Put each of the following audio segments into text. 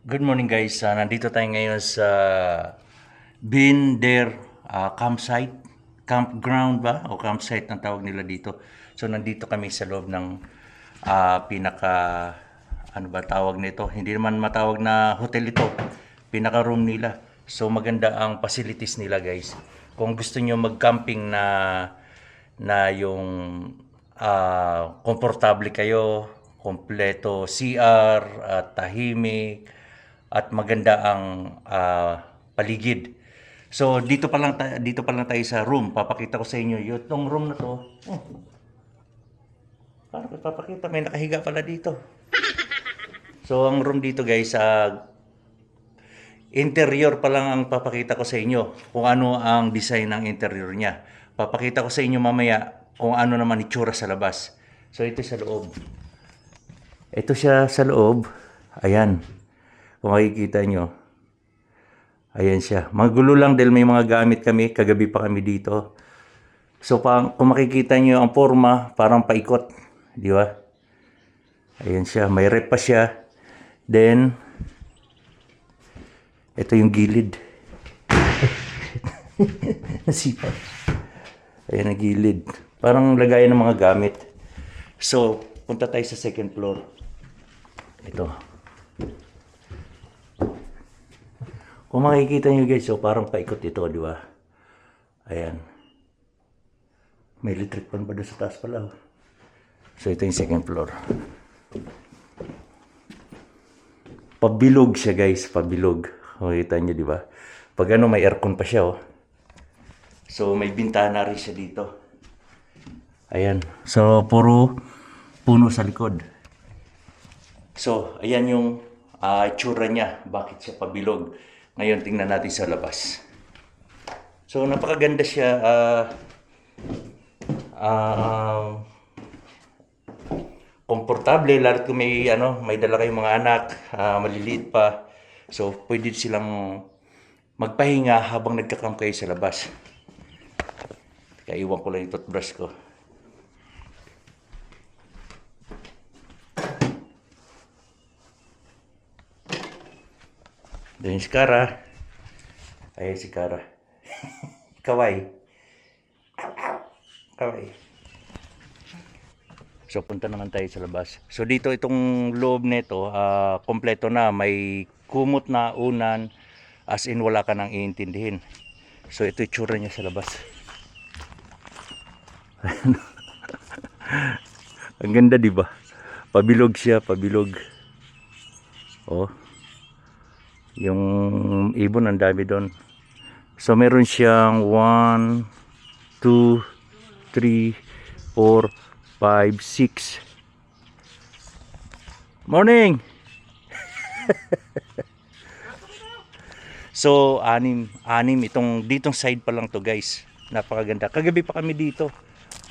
Good morning guys. Nandito tayo ngayon sa Binder campsite, campground ba? O campsite ang tawag nila dito. So nandito kami sa loob ng pinaka, ano ba tawag nito? Hindi naman matawag na hotel ito. Pinaka room nila. So maganda ang facilities nila guys. Kung gusto nyo mag-camping na yung komportable kayo, kompleto CR at tahimik at maganda ang paligid. So dito pa lang tayo sa room. Papakita ko sa inyo yung room na to. Paano ko papakita? May nakahiga pala dito. So ang room dito guys, interior pa lang ang papakita ko sa inyo kung ano ang design ng interior niya. Papakita ko sa inyo mamaya kung ano naman itsura sa labas. So ito sa loob. Ito siya sa loob. Ayan. Kung makikita nyo. Ayan siya. Magulo lang dahil may mga gamit kami. Kagabi pa kami dito. So kung makikita nyo ang forma, parang paikot. Di ba? Ayan siya. May rep pa siya. Then, ito yung gilid. Nasipa. Ayan ang gilid. Parang lagayan ng mga gamit. So, punta tayo sa second floor. Ito. Kung makikita nyo guys, so parang paikot ito, di ba? Ayan. May electric fan pa doon sa taas pala. So, ito yung second floor. Pabilog siya guys, pabilog. Makikita nyo, di ba? Pag ano, may aircon pa siya, oh. So, may bintana rin siya dito. Ayan. So, puro puno sa likod. So, ayan yung itsura niya. Bakit siya pabilog? Ngayon, tingnan natin sa labas. So, napakaganda siya. Komportable, lalo kung may dala kayong mga anak, maliliit pa. So, pwede silang magpahinga habang nagka-camp kayo sa labas. Kaiwan ko lang yung toothbrush ko. Doon si Kara. Ayan si Kara. Kaway. Kaway. So, punta naman tayo sa labas. So, dito itong loob nito, kompleto na. May kumot na unan, as in wala ka nang iintindihin. So, ito itsura niya sa labas. Ang ganda, di ba? Pabilog siya, pabilog. Oh. Yung ibon, ang dami doon. So, meron siyang 1, 2, 3, 4, 5, 6. Morning! So, anim itong ditong side pa lang to guys. Napakaganda. Kagabi pa kami dito.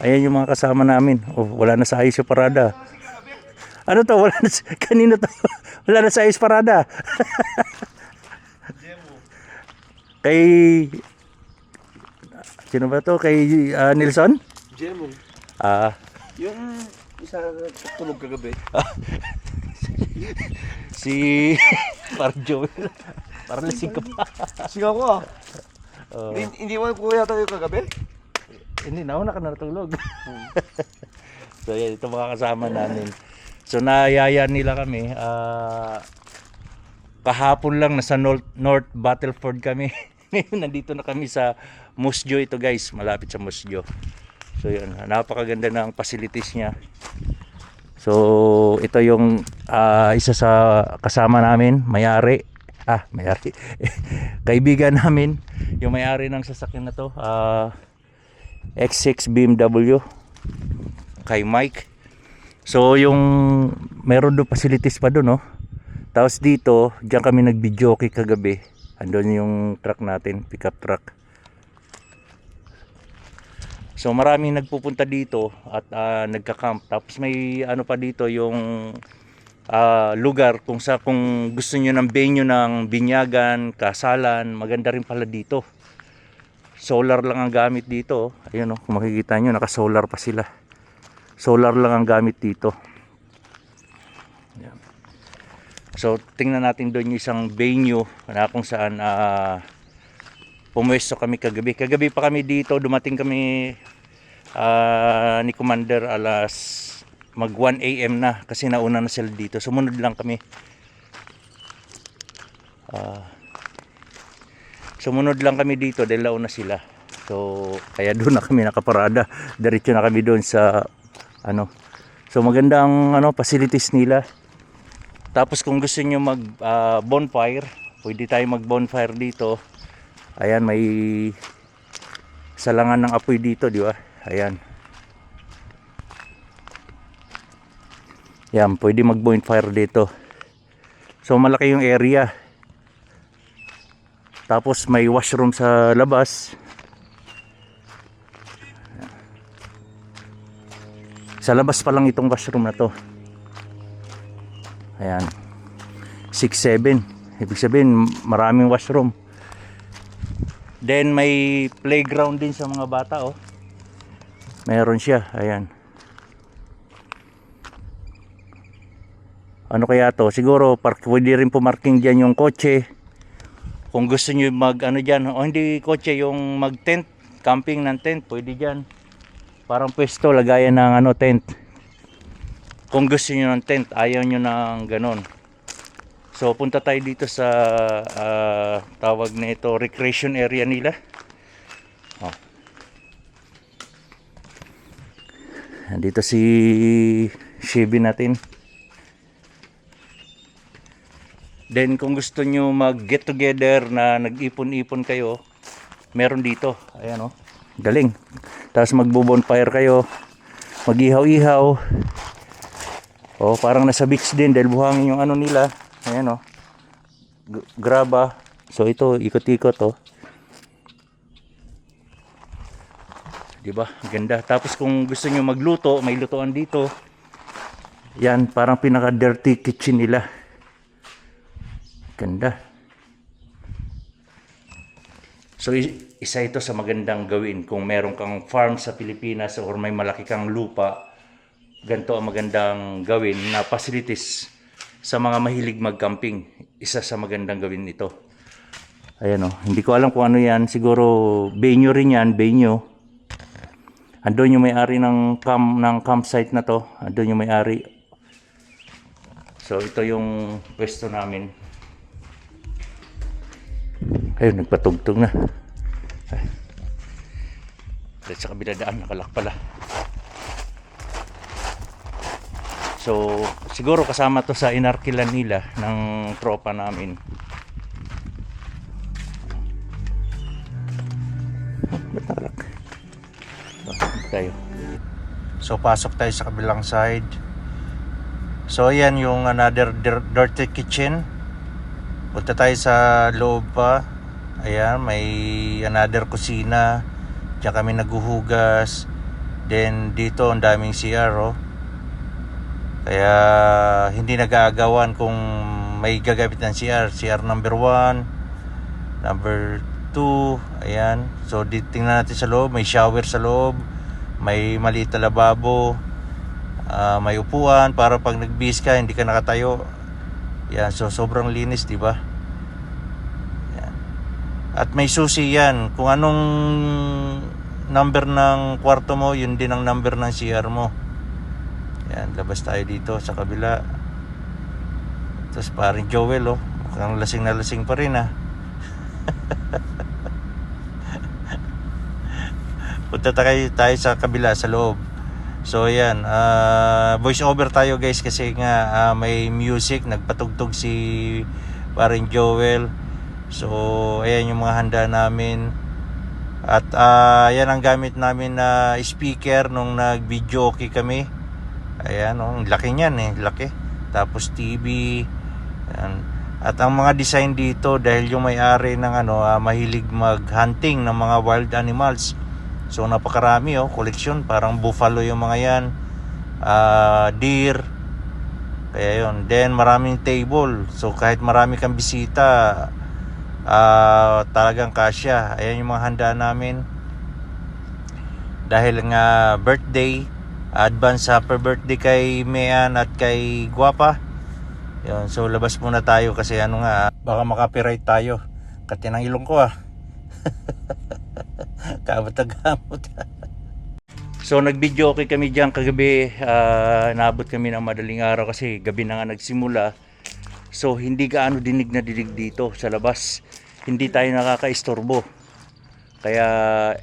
Ayan yung mga kasama namin. Oh, wala na sa ayos yung parada. Ano to? Wala na, kanino to? Wala na sa ayos parada. Kay sino ba to? Kay Nelson? Jemong. Ah, Yung isa tulog kagabi. si Parang Joel. Parang lasing ka pa. Sigaw ko ah. Hindi mo kuya tayo kagabi? Hindi, nauna ka na natulog. So yan, ito mga kasama namin. So nayaya nila kami. Kahapon lang nasa North Battleford kami. Ngayon nandito na kami sa Musjo ito guys. Malapit sa Musjo. So yun, napakaganda ng facilities niya. So ito yung isa sa kasama namin, may-ari. May-ari. Kaibigan namin, yung may-ari ng sasakyan na to. X6 BMW kay Mike. So yung meron doon facilities pa doon, no? Tapos dito, diyan kami nag-videoke kagabi. Andun yung truck natin, pickup truck. So maraming nagpupunta dito at nagka-camp. Tapos may ano pa dito yung lugar kung gusto niyo ng venue ng binyagan, kasalan, maganda rin pala dito. Solar lang ang gamit dito. Ayun, oh, kung makikita nyo, naka-solar pa sila. Solar lang ang gamit dito. So tingnan natin doon yung isang venue na kung saan pumuwesto kami kagabi. Kagabi pa kami dito, dumating kami ni Commander alas mag 1 AM na kasi nauna na sila dito. Sumunod lang kami. Sumunod lang kami dito dahil nauna sila. So kaya doon na kami nakaparada. Diretso na kami doon sa ano. So magandang facilities nila. Tapos kung gusto niyo mag bonfire, pwede tayo mag bonfire dito. Ayan, may salangan ng apoy dito, di ba? Ayan. Yan, pwede mag bonfire dito. So malaki yung area. Tapos may washroom sa labas. Sa labas pa lang itong washroom na to. Ayan. 6-7. Ibig sabihin maraming washroom. Then may playground din sa mga bata, oh. Meron siya. Ayan. Ano kaya to? Siguro pwede rin pumarking dyan yung kotse. Kung gusto nyo mag dyan, o hindi kotse, yung mag tent, camping ng tent, pwede dyan. Parang pwesto, lagayan ng tent. Kung gusto nyo ng tent, ayaw nyo ng ganon. So punta tayo dito sa tawag na ito, recreation area nila. Dito si Chevy natin. Then kung gusto nyo mag get together na nag-ipon-ipon kayo, meron dito. Ayan, galing. Tapos magbo-bonfire kayo, mag-ihaw-ihaw. Parang nasa beach din dahil buhangin yung nila. Ayan, graba. So ito, ikot-ikot, diba? Ganda. Tapos kung gusto nyo magluto, may lutuan dito. Yan, parang pinaka-dirty kitchen nila. Ganda. So isa ito sa magandang gawin kung meron kang farm sa Pilipinas or may malaki kang lupa. Ganito ang magandang gawin na facilities sa mga mahilig mag-camping. Isa sa magandang gawin ito. Ayan, hindi ko alam kung ano yan. Siguro venue rin yan, venue. Andun yung may-ari ng campsite na to. Andun yung may-ari. So ito yung pwesto namin. Ayun, nagpatugtog na. Dahil sa kabila daan, nakalak pala. So siguro kasama to sa inarkilan nila ng tropa namin. Ba't nakalak? Tayo. So pasok tayo sa kabilang side. So ayan yung another dirty kitchen. Punta tayo sa loob pa. Ayan, may another kusina. Diyan kami naghuhugas. Then dito ang daming CR, Kaya hindi nag-aagawan kung may gagamit ng CR. CR number 1, number 2. Ayan. So tingnan natin sa loob. May shower sa loob. May maliit na lababo. May upuan para pag nagbihis ka hindi ka nakatayo. Yan, so sobrang linis, di ba? Yan. At may susi yan. Kung anong number ng kwarto mo, yun din ang number ng CR mo. Yan, labas tayo dito sa kabila. Tapos paring Joel, mukhang lasing na lasing pa rin, Punta tayo sa kabila, sa loob. So yan, voice over tayo guys kasi nga may music, nagpatugtog si paring Joel. So ayan yung mga handa namin. At yan ang gamit namin na speaker nung nag-video okay kami. Ayan, laki niyan laki. Tapos TV. Ayan. At ang mga design dito dahil yung may-ari ng mahilig mag-hunting ng mga wild animals. So napakarami collection, parang buffalo yung mga yan, deer. Kaya yun. Then maraming table. So kahit marami kang bisita, talagang kasya. Ayan yung mga handa namin. Dahil nga birthday, advance happy birthday kay Mean at kay Guapa. Yan, so labas muna tayo kasi ano nga, baka makapiright tayo. Kati ng ilong ko Kamot na kamot. So nag-video okay kami diyan kagabi. Naabot kami ng madaling araw kasi gabi na nga nagsimula. So hindi gaano dinig na dinig dito sa labas. Hindi tayo nakakaistorbo. Kaya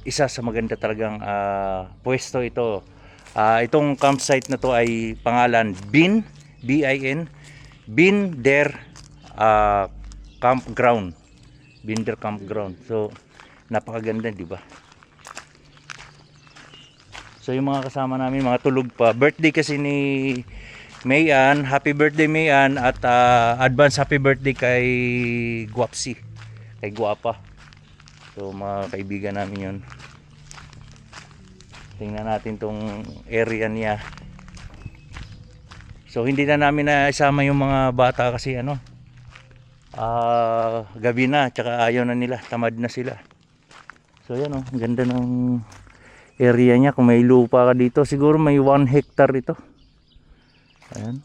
isa sa maganda talagang pwesto ito. Itong campsite na to ay pangalan Bin, B-I-N, Binder Campground. Binder Campground. So napakaganda, di ba? So yung mga kasama namin, mga tulog pa. Birthday kasi ni Mayan. Happy birthday Mayan at advance happy birthday kay Guapsi. Kay Guapa. So mga kaibigan namin yun. Tingnan natin tong area niya. So hindi na namin naisama yung mga bata kasi ano, gabi na, tsaka ayaw na nila, tamad na sila. So yan ang ganda ng area niya. Kung may lupa ka dito, siguro may 1 hectare ito. Ayan,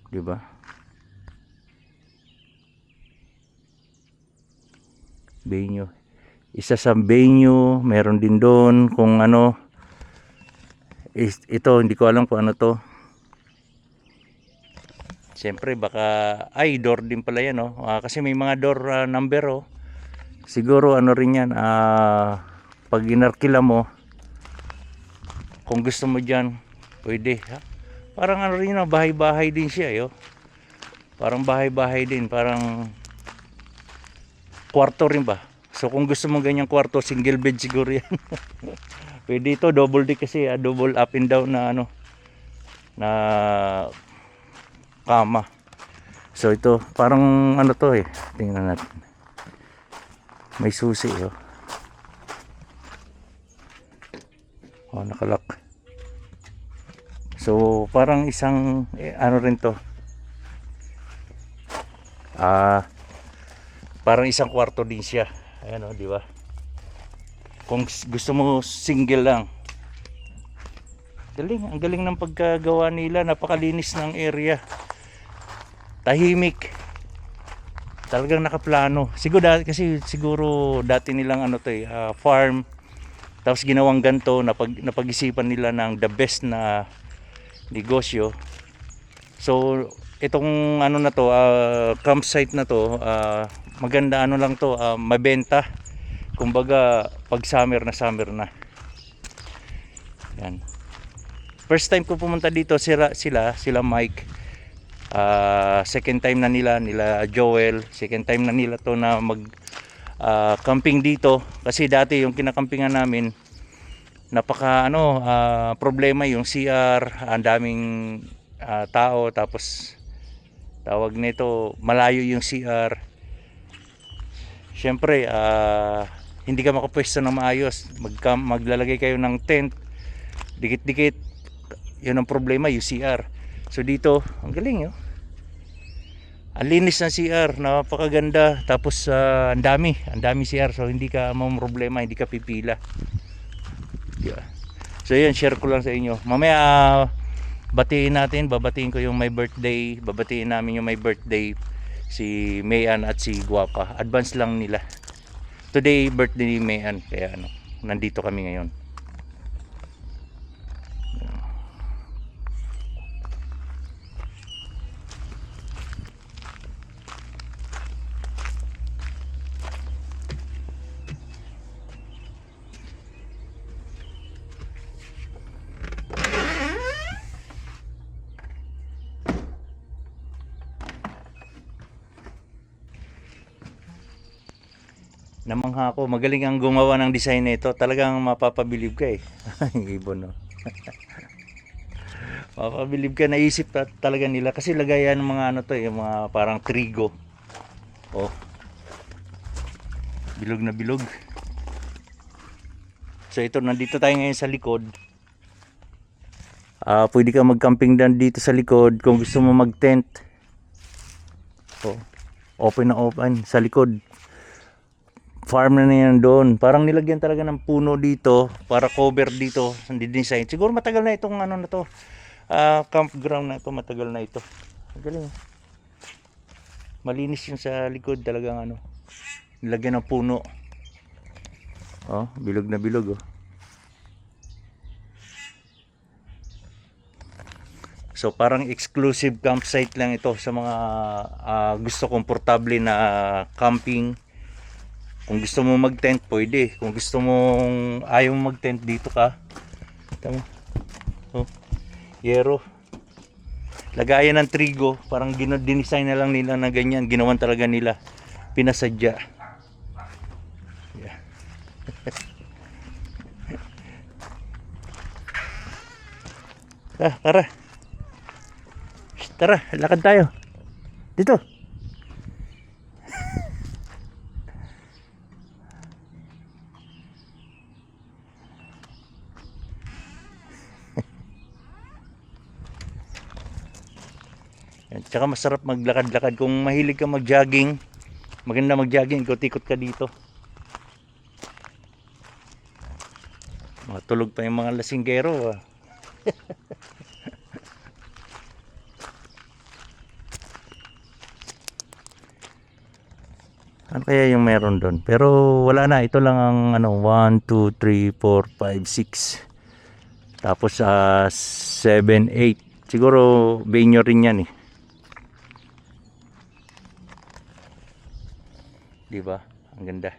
diba? Venue, isa sa venue, meron din doon kung ano. Ito hindi ko alam kung ano to. Siyempre baka door din pala yan, no? Kasi may mga door number, siguro ano rin yan, pag inarkila mo, kung gusto mo dyan pwede, ha? Parang ano rin, bahay-bahay din siya, parang bahay-bahay din, parang kwarto rin ba. So kung gusto mo ganyang kwarto, single bed siguro yan. Pwede ito, double deck kasi, double up and down na ano, na kama. So ito parang ano to, tingnan natin, may susi, nakalak. So parang isang ano rin to, parang isang kwarto din siya. Ayan, di ba? Kung gusto mo single lang, galing, ang galing ng pagkagawa nila. Napakalinis ng area, tahimik, talagang nakaplano. Siguro dati nilang ano to, farm, tapos ginawang ganto, napag-isipan nila ng the best na negosyo. So itong ano na to, campsite na to, maganda ano lang to, mabenta. Kumbaga pag summer na. Yan. First time ko pumunta dito, sila Mike. Second time na nila Joel. Second time na nila to na mag camping dito. Kasi dati yung kinakampingan namin, napaka problema yung CR, ang daming tao, tapos tawag nito, malayo yung CR. Syempre hindi ka makapwesto ng maayos. Maglalagay kayo ng tent, dikit-dikit. Yun ang problema, yung CR. So dito, ang galing, ang linis ng CR, napakaganda. Tapos ang dami CR. So hindi ka problema, hindi ka pipila. Yeah. So yan, share ko lang sa inyo. Mamaya babatiin ko yung my birthday. Babatiin namin yung my birthday, si Mayan at si Guapa. Advance lang nila. Today birthday ni Mayan, kaya nandito kami ngayon. Namangha ako, magaling ang gumawa ng design nito. Talagang mapapabilib ka, yung ibon, mapapabilib ka, naisip talaga nila. Kasi lagayan ng mga yung mga parang trigo. Bilog na bilog. So ito, nandito tayo ngayon sa likod. Pwede ka mag-camping dito sa likod. Kung gusto mo mag-tent, open na open sa likod. Farm na yan doon. Parang nilagyan talaga ng puno dito para cover dito. Hindi design. Siguro matagal na itong campground na ito, matagal na ito. Ang galing. Oh. Malinis yung sa likod, talagang ano. Nilagyan ng puno. Oh, bilog na bilog oh. So parang exclusive campsite lang ito sa mga gusto komportable na camping. Kung gusto mo mag-tent, pwede. Kung gusto mong ayaw mo mag-tent, dito ka. Tama. Oh, yero. Lagayan ng trigo, parang dinesign na lang nila na ganyan. Ginawan talaga nila. Pinasadya. Yeah. Tara. Tara, lakad tayo. Dito. Yan, tsaka masarap maglakad-lakad. Kung mahilig ka mag-jogging, maganda mag-jogging, ikot-ikot ka dito. Matulog pa yung mga lasinggero. Ano kaya yung meron doon? Pero wala na. Ito lang ang ano, 1, 2, 3, 4, 5, 6. Tapos 7, 8. Siguro venue rin yan eh. Di ba? Ang ganda.